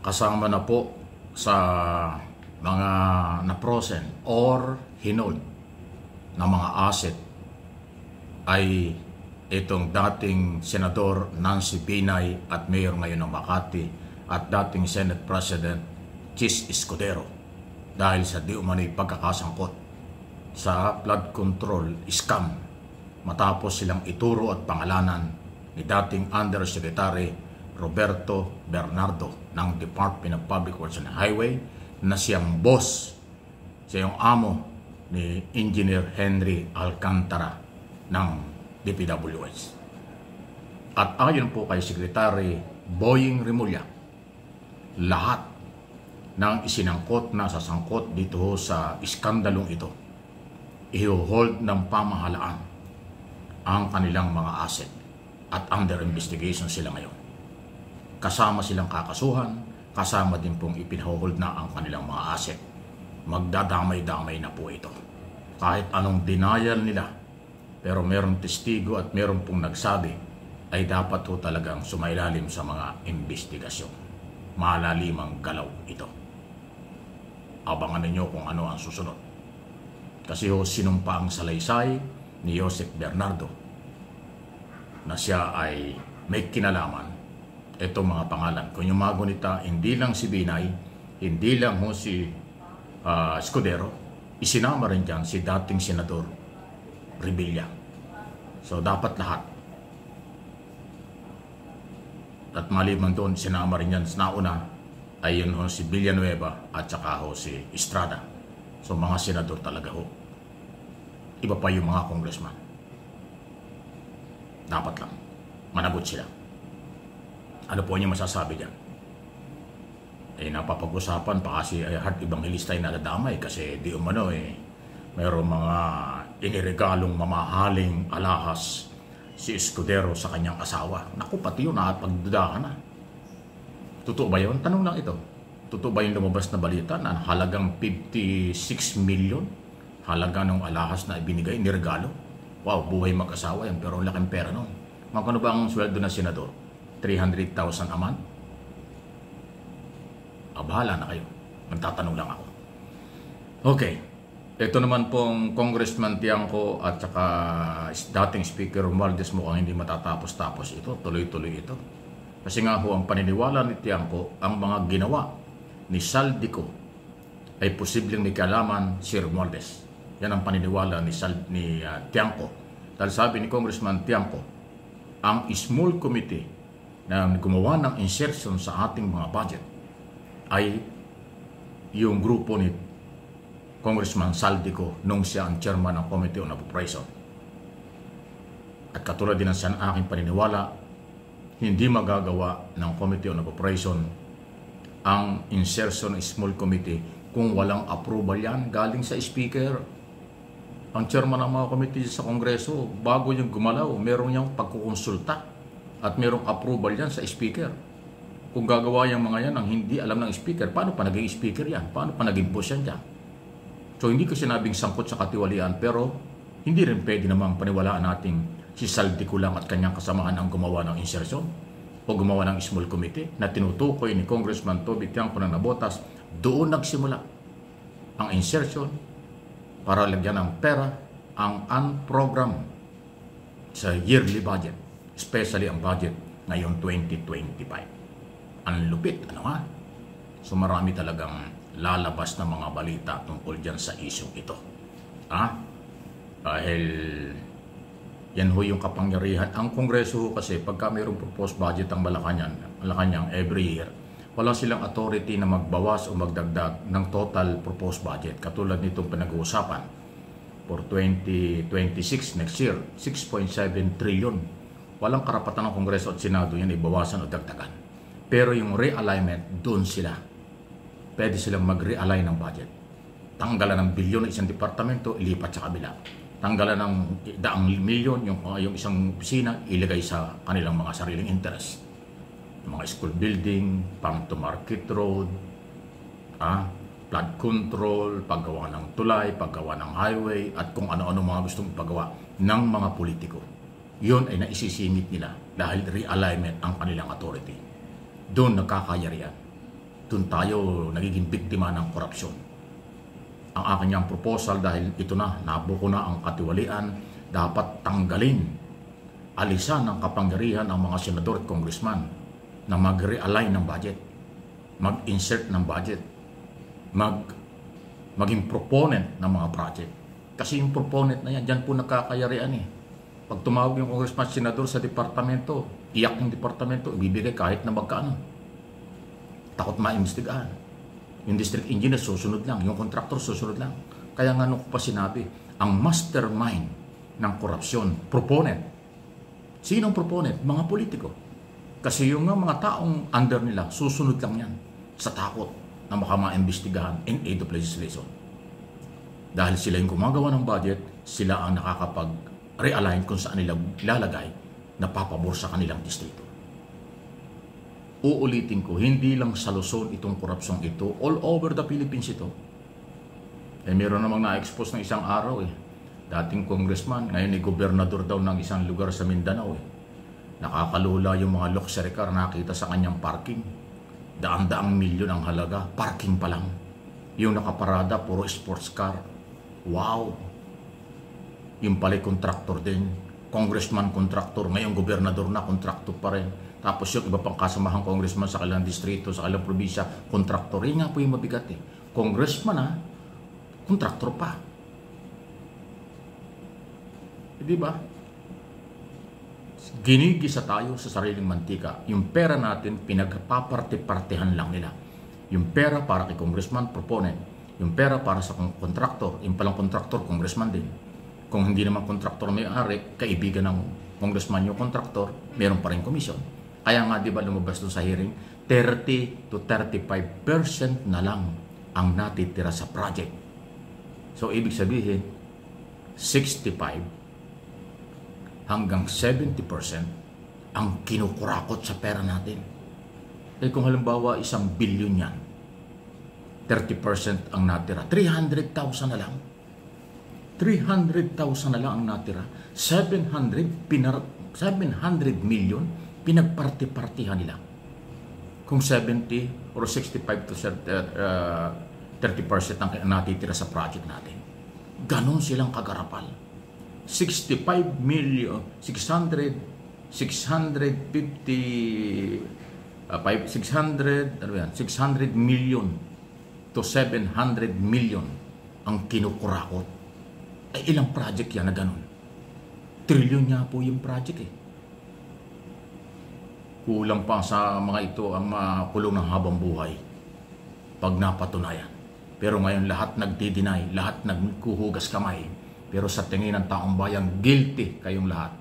kasama na po sa mga na-frozen or hinold na mga asset ay itong dating Senador Nancy Binay at Mayor ngayon ng Makati at dating Senate President Chis Escudero dahil sa di umano'y pagkakasangkot sa flood control scam matapos silang ituro at pangalanan ni dating Undersecretary Roberto Bernardo ng Department of Public Works and Highway na siyang boss, siyang amo ni Engineer Henry Alcantara ng DPWH. At ayon po kay Secretary Boying Remulla, lahat ng isinangkot na sasangkot dito sa iskandalong ito, i-hold ng pamahalaan ang kanilang mga asset at under investigation sila ngayon. Kasama silang kakasuhan, kasama din pong ipinhold na ang kanilang mga asset. Magdadamay-damay na po ito. Kahit anong denial nila, pero merong testigo at meron pong nagsabi, ay dapat po talagang sumailalim sa mga investigasyon. Malalimang galaw ito. Abangan ninyo kung ano ang susunod. Kasi sinumpa ang salaysay ni Joseph Bernardo na siya ay may kinalaman itong mga pangalan. Kung yung mga gunita, hindi lang si Binay, hindi lang si Escudero, isinama rin dyan si dating Senador Revilla. So dapat lahat. At maliban doon, sinama rin yan sa nauna ay yun si Villanueva at saka si Estrada. So mga senador talaga ho. Iba pa yung mga congressman. Dapat lang. Managot sila. Ano po niyo masasabi dyan? Napapag-usapan pa kasi Heart Evangelista ay nadadamay kasi di umano mayroong mga iniregalong mamahaling alahas si Escudero sa kanyang asawa. Naku, pati yun nakapagdudahan na. Totoo ba yun? Tanong lang ito. Totoo ba yung lumabas na balita na halagang 56 million halaga ng alahas na ibinigay, niregalo? Wow, buhay mag-asawa yan, pero laking pera nun. Magkano ba ang sweldo ng senador? 300,000 a month? Bahala na kayo. Magtatanong lang ako. Okay. Ito naman pong Congressman Tiangco at saka dating Speaker Romualdez mukhang hindi matatapos-tapos ito. Tuloy-tuloy ito. Kasi nga ho, ang paniniwala ni Tiangco, ang mga ginawa ni Saldico ay posibleng may kaalaman si Romualdez. Yan ang paniniwala ni Tiangco. Dahil sabi ni Congressman Tiangco, ang small committee na gumawa ng insertion sa ating mga budget ay yung grupo ni Congressman Saldico nung siya ang chairman ng Committee on Appropriation. At katulad din ng aking paniniwala, hindi magagawa ng Committee on Appropriation ang insertion ng small committee kung walang approval yan galing sa speaker. Ang chairman ng mga committee sa Kongreso, bago yung gumalaw, meron niyang pagkukonsulta at merong approval yan sa speaker. Kung gagawa yung mga yan ang hindi alam ng speaker, paano pa naging speaker yan? Paano pa naging boss yan dyan? So hindi ko sinabing sangkot sa katiwalian, pero hindi rin pwede namang paniwalaan natin si Saldico lang at kanyang kasamahan ang gumawa ng insertion o gumawa ng small committee na tinutukoy ni Congressman Toby Tiangco ng Navotas. Doon nagsimula ang insertion para lagyan ng pera ang unprogram sa yearly budget, especially ang budget ngayong 2025. Ang lupit, ano nga? So marami talagang lalabas na mga balita tungkol dyan sa isyong ito. Dahil yan ho yung kapangyarihan. Ang Kongreso kasi pagka mayroong proposed budget ang Malacanang every year, wala silang authority na magbawas o magdagdag ng total proposed budget. Katulad nitong pinag-uusapan for 2026 next year, 6.7 trillion. Walang karapatan ng Kongreso at Senado yan ibawasan o dagdagan. Pero yung realignment, doon sila. Pwede silang mag-realign ng budget. Tanggalan ng bilyon ng isang departamento, ilipat sa kabila. Tanggalan ng daang milyon yung isang opisina, ilagay sa kanilang mga sariling interest. Mga school building, farm to market road, flood control, paggawa ng tulay, paggawa ng highway, at kung ano-ano mga gustong ipagawa ng mga politiko. Yun ay naisisingit nila dahil realignment ang kanilang authority. Doon nagkakayarihan. doon tayo nagiging biktima ng korupsyon. Ang akin niyang proposal, dahil ito na, nabuko na ang katiwalian, dapat tanggalin, alisan ng kapangyarihan ang mga senador at congressman na mag-realign ng budget, mag-insert ng budget, maging proponent ng mga project. Kasi yung proponent na yan, dyan po nakakayarian eh. Pag tumawag yung congressman senador sa departamento, iyak yung departamento, ibibigay kahit na magkano. Takot maimbestigahan. Yung district engineer susunod lang, yung contractor susunod lang. Kaya nga nung ko pa sinabi, ang mastermind ng korupsyon, proponent. Sinong proponent? Mga politiko. Kasi yung mga taong under nila, susunod lang yan sa takot na baka maimbestigahan in aid of legislation. Dahil sila yung gumagawa ng budget, sila ang nakakapag-realign kung saan nila lalagay na papabor sa kanilang distrito. Uulitin ko, hindi lang sa Luzon itong korupsyon ito, all over the Philippines ito. Eh meron namang na-expose ng isang araw eh. Dating congressman, ngayon ay gobernador daw ng isang lugar sa Mindanao eh. Nakakalula yung mga luxury car nakita sa kanyang parking. Daan-daang milyon ang halaga, parking pa lang. Yung nakaparada, puro sports car. Wow! Yung pala'y contractor din. Congressman, contractor. Ngayon, gobernador na, contractor pa rin. Tapos yung iba pang kasamahang congressman sa kanilang distrito, sa kanilang probinsya, contractor. Yan nga po yung mabigat eh. Congressman ha, contractor pa. Eh, di ba? Ginigisa tayo sa sariling mantika. Yung pera natin, pinagpaparte-partehan lang nila. Yung pera para kay congressman, proponent. Yung pera para sa kontraktor, yung palang kontraktor, congressman din. Kung hindi naman kontraktor may-ari, kaibigan ng congressman yung kontraktor, meron pa rin komisyon. Kaya nga, di ba lumabas doon sa hearing, 30 to 35% na lang ang natitira sa project. So, ibig sabihin, 65 hanggang 70% ang kinukurakot sa pera natin. Eh kung halimbawa, 1 billion yan, 30% ang natira. 300,000 na lang. 300,000 na lang ang natira. 700 million pinagparti-partihan nila. Kung 70 or 65 to 30% ang natitira sa project natin. Ganon silang kagarapal. 65 million, 600 million to 700 million ang kinukurakot. Ay ilang project yan na ganun? Trilyon nga po yung project eh. Kulang pa sa mga ito ang makulong ng habang buhay pag napatunayan. Pero ngayon lahat nagdi-deny, lahat nagkuhugas kamay. Pero sa tingin ng taong bayan, guilty kayong lahat.